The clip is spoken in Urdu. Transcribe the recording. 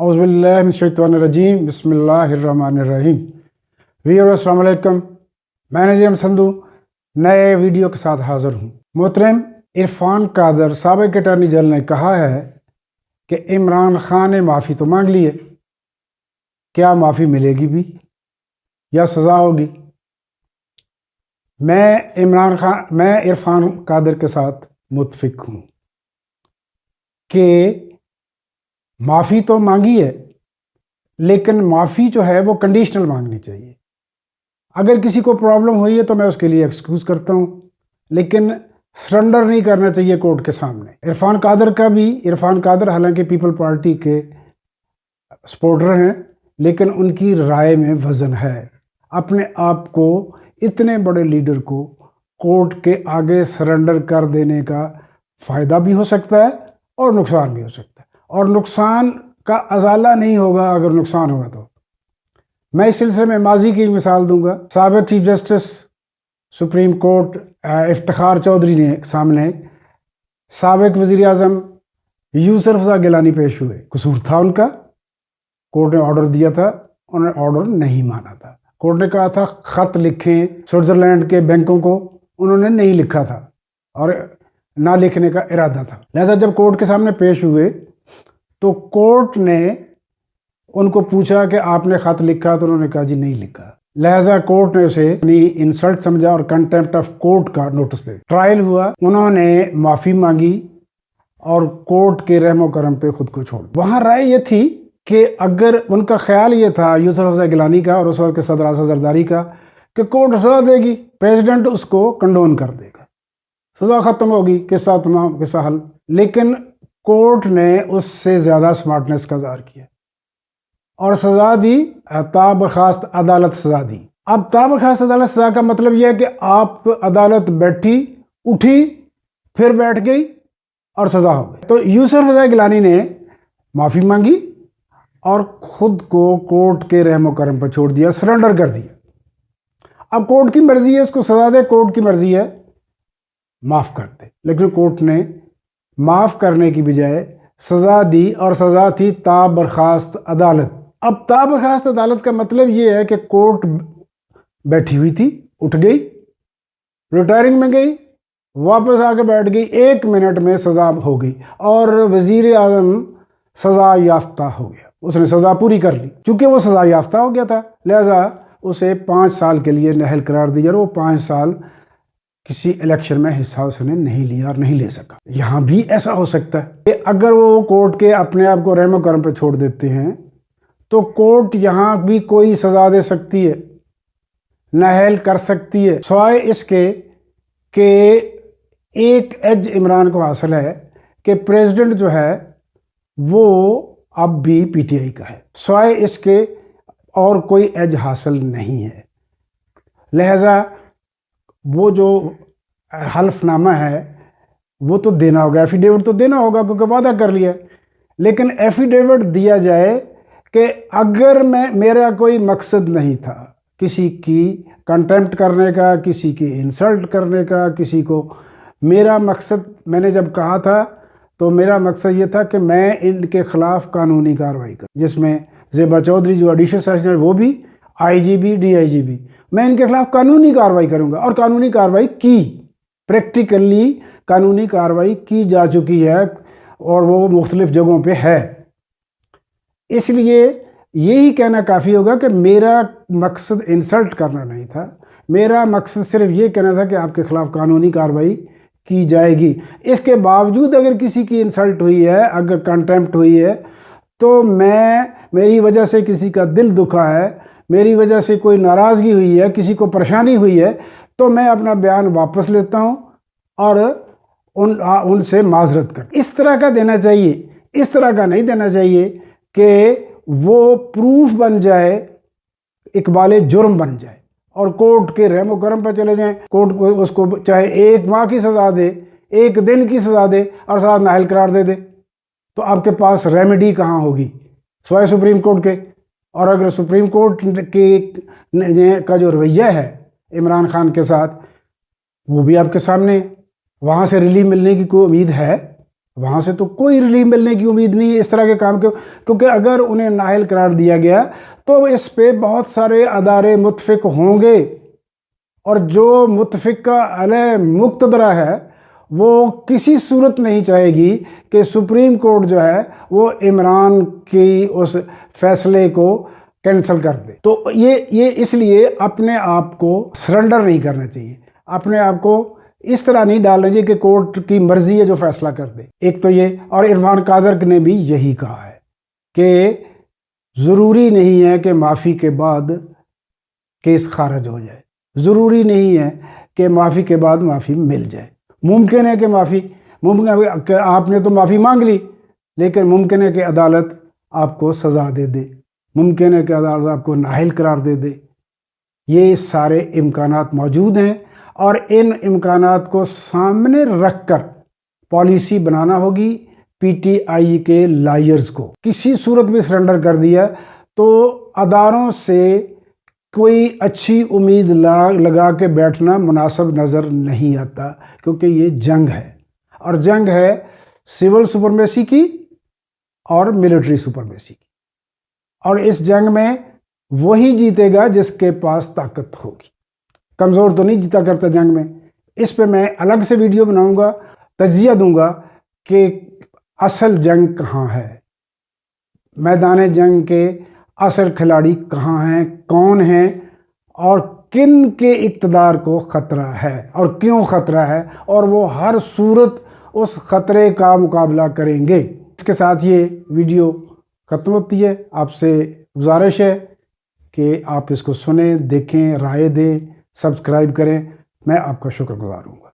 اعوذ باللہ من الشیطان الرجیم بسم اللہ الرحمن الرحیم۔ ویورز السلام علیکم، میں نذیر سندھو نئے ویڈیو کے ساتھ حاضر ہوں۔ محترم عرفان قادر سابق اٹارنی جنرل نے کہا ہے کہ عمران خان نے معافی تو مانگ لی ہے، کیا معافی ملے گی بھی یا سزا ہوگی؟ میں عرفان قادر کے ساتھ متفق ہوں کہ معافی تو مانگی ہے، لیکن معافی جو ہے وہ کنڈیشنل مانگنی چاہیے۔ اگر کسی کو پرابلم ہوئی ہے تو میں اس کے لیے ایکسکیوز کرتا ہوں، لیکن سرنڈر نہیں کرنا چاہیے کورٹ کے سامنے۔ عرفان قادر حالانکہ پیپل پارٹی کے سپورٹر ہیں، لیکن ان کی رائے میں وزن ہے۔ اپنے آپ کو اتنے بڑے لیڈر کو کورٹ کے آگے سرنڈر کر دینے کا فائدہ بھی ہو سکتا ہے اور نقصان بھی ہو سکتا ہے، اور نقصان کا ازالہ نہیں ہوگا اگر نقصان ہوگا تو۔ میں اس سلسلے میں ماضی کی مثال دوں گا۔ سابق chief justice supreme court Iftikhar Chaudhry نے سامنے سابق وزیر اعظم یوسف رضا گیلانی پیش ہوئے۔ قصور تھا ان کا، کورٹ نے آرڈر دیا تھا، انہوں نے آرڈر نہیں مانا تھا۔ کورٹ نے کہا تھا خط لکھیں سوئٹزرلینڈ کے بینکوں کو، انہوں نے نہیں لکھا تھا اور نہ لکھنے کا ارادہ تھا۔ لہذا جب کورٹ کے سامنے پیش ہوئے تو کورٹ نے ان کو پوچھا کہ آپ نے خط لکھا، تو انہوں نے کہا جی نہیں لکھا۔ لہذا کورٹ نے اسے انسلٹ سمجھا اور کنٹیمپٹ آف کورٹ کا نوٹس دے۔ ٹرائل ہوا، انہوں نے معافی مانگی اور کورٹ کے رحم و کرم پہ خود کو چھوڑ۔ وہاں رائے یہ تھی کہ اگر ان کا خیال یہ تھا یوسف رضا گیلانی کا اور اس وقت کے صدر اعظم زرداری کا کہ کورٹ سزا دے گی، پریزیڈنٹ اس کو کنڈون کر دے گا، سزا ختم ہوگی، قصہ حل۔ لیکن کورٹ نے اس سے زیادہ سمارٹنس کا اظہار کیا اور سزا دی، تابرخاست عدالت سزا دی۔ اب تابرخاست عدالت سزا کا مطلب یہ ہے کہ آپ عدالت بیٹھی، اٹھی، پھر بیٹھ گئی اور سزا ہو گئی۔ تو یوسف رضا گیلانی نے معافی مانگی اور خود کو کورٹ کے رحم و کرم پر چھوڑ دیا، سرنڈر کر دیا۔ اب کورٹ کی مرضی ہے اس کو سزا دے، کورٹ کی مرضی ہے معاف کر دے، لیکن کورٹ نے معاف کرنے کی بجائے سزا دی، اور سزا تھی تابرخاست عدالت۔ اب تابرخاست عدالت کا مطلب یہ ہے کہ کورٹ بیٹھی ہوئی تھی، اٹھ گئی، ریٹائرنگ میں گئی، واپس آ کے بیٹھ گئی، 1 منٹ میں سزا ہو گئی اور وزیر اعظم سزا یافتہ ہو گیا، اس نے سزا پوری کر لی۔ چونکہ وہ سزا یافتہ ہو گیا تھا، لہذا اسے 5 سال کے لیے نااہل قرار دیا، اور وہ 5 سال کسی الیکشن میں حصہ اس نے نہیں لیا اور نہیں لے سکا۔ یہاں بھی ایسا ہو سکتا ہے کہ اگر وہ کورٹ کے اپنے آپ کو رحم و کرم پہ چھوڑ دیتے ہیں تو کورٹ یہاں بھی کوئی سزا دے سکتی ہے، نااہل کر سکتی ہے، سوائے اس کے کہ ایک ایج عمران کو حاصل ہے کہ پریزیڈنٹ جو ہے وہ اب بھی پی ٹی آئی کا ہے، سوائے اس کے اور کوئی ایج حاصل نہیں ہے۔ لہذا وہ جو حلف نامہ ہے وہ تو دینا ہوگا، ایفیڈیوٹ تو دینا ہوگا کیونکہ وعدہ کر لیا، لیکن ایفیڈیوٹ دیا جائے کہ اگر میرا کوئی مقصد نہیں تھا کسی کی کنٹیمپٹ کرنے کا، کسی کی انسلٹ کرنے کا، کسی کو، میرا مقصد، میں نے جب کہا تھا تو میرا مقصد یہ تھا کہ میں ان کے خلاف قانونی کارروائی کروں، جس میں زیبا چودھری جو ایڈیشنل سیشنر وہ بھی، آئی جی بھی، ڈی آئی جی بھی، میں ان کے خلاف قانونی کارروائی کروں گا، اور قانونی کارروائی کی، پریکٹیکلی قانونی کارروائی کی جا چکی ہے اور وہ مختلف جگہوں پہ ہے۔ اس لیے یہی کہنا کافی ہوگا کہ میرا مقصد انسلٹ کرنا نہیں تھا، میرا مقصد صرف یہ کہنا تھا کہ آپ کے خلاف قانونی کارروائی کی جائے گی۔ اس کے باوجود اگر کسی کی انسلٹ ہوئی ہے، اگر کنٹیمپٹ ہوئی ہے، تو میری وجہ سے کسی کا دل دکھا ہے، میری وجہ سے کوئی ناراضگی ہوئی ہے، کسی کو پریشانی ہوئی ہے، تو میں اپنا بیان واپس لیتا ہوں اور ان سے معذرت کرتا ہوں۔ اس طرح کا دینا چاہیے، اس طرح کا نہیں دینا چاہیے کہ وہ پروف بن جائے، اقبال جرم بن جائے اور کورٹ کے رحم و کرم پہ چلے جائیں، کورٹ کو اس کو چاہے 1 ماہ کی سزا دے، 1 دن کی سزا دے اور ساتھ نااہل قرار دے دے، تو آپ کے پاس ریمیڈی کہاں ہوگی سوائے سپریم کورٹ کے؟ اور اگر سپریم کورٹ کا جو رویہ ہے عمران خان کے ساتھ، وہ بھی آپ کے سامنے، وہاں سے ریلیف ملنے کی کوئی امید ہے؟ وہاں سے تو کوئی ریلیف ملنے کی امید نہیں ہے اس طرح کے کام کے، کیونکہ اگر انہیں نااہل قرار دیا گیا تو اس پہ بہت سارے ادارے متفق ہوں گے، اور جو متفقہ علیہ مقتدرہ ہے وہ کسی صورت نہیں چاہے گی کہ سپریم کورٹ جو ہے وہ عمران کی اس فیصلے کو کینسل کر دے۔ تو یہ اس لیے اپنے آپ کو سرنڈر نہیں کرنا چاہیے، اپنے آپ کو اس طرح نہیں ڈالنا چاہیے کہ کورٹ کی مرضی ہے جو فیصلہ کر دے۔ ایک تو یہ، اور عرفان قادر نے بھی یہی کہا ہے کہ ضروری نہیں ہے کہ معافی کے بعد کیس خارج ہو جائے، ضروری نہیں ہے کہ معافی کے بعد معافی مل جائے۔ ممکن ہے کہ ممکن ہے کہ آپ نے تو معافی مانگ لی، لیکن ممکن ہے کہ عدالت آپ کو سزا دے دے، ممکن ہے کہ عدالت آپ کو نااہل قرار دے دے۔ یہ سارے امکانات موجود ہیں، اور ان امکانات کو سامنے رکھ کر پالیسی بنانا ہوگی پی ٹی آئی کے لائرز کو۔ کسی صورت میں سرنڈر کر دیا تو اداروں سے کوئی اچھی امید لگا کے بیٹھنا مناسب نظر نہیں آتا، کیونکہ یہ جنگ ہے، اور جنگ ہے سول سپرمیسی کی اور ملٹری سپرمیسی کی، اور اس جنگ میں وہی جیتے گا جس کے پاس طاقت ہوگی، کمزور تو نہیں جیتا کرتا جنگ میں۔ اس پہ میں الگ سے ویڈیو بناؤں گا، تجزیہ دوں گا کہ اصل جنگ کہاں ہے، میدان جنگ کے اصل کھلاڑی کہاں ہیں، کون ہیں، اور کن کے اقتدار کو خطرہ ہے اور کیوں خطرہ ہے، اور وہ ہر صورت اس خطرے کا مقابلہ کریں گے۔ اس کے ساتھ یہ ویڈیو ختم ہوتی ہے۔ آپ سے گزارش ہے کہ آپ اس کو سنیں، دیکھیں، رائے دیں، سبسکرائب کریں۔ میں آپ کا شکر گزار ہوں گا۔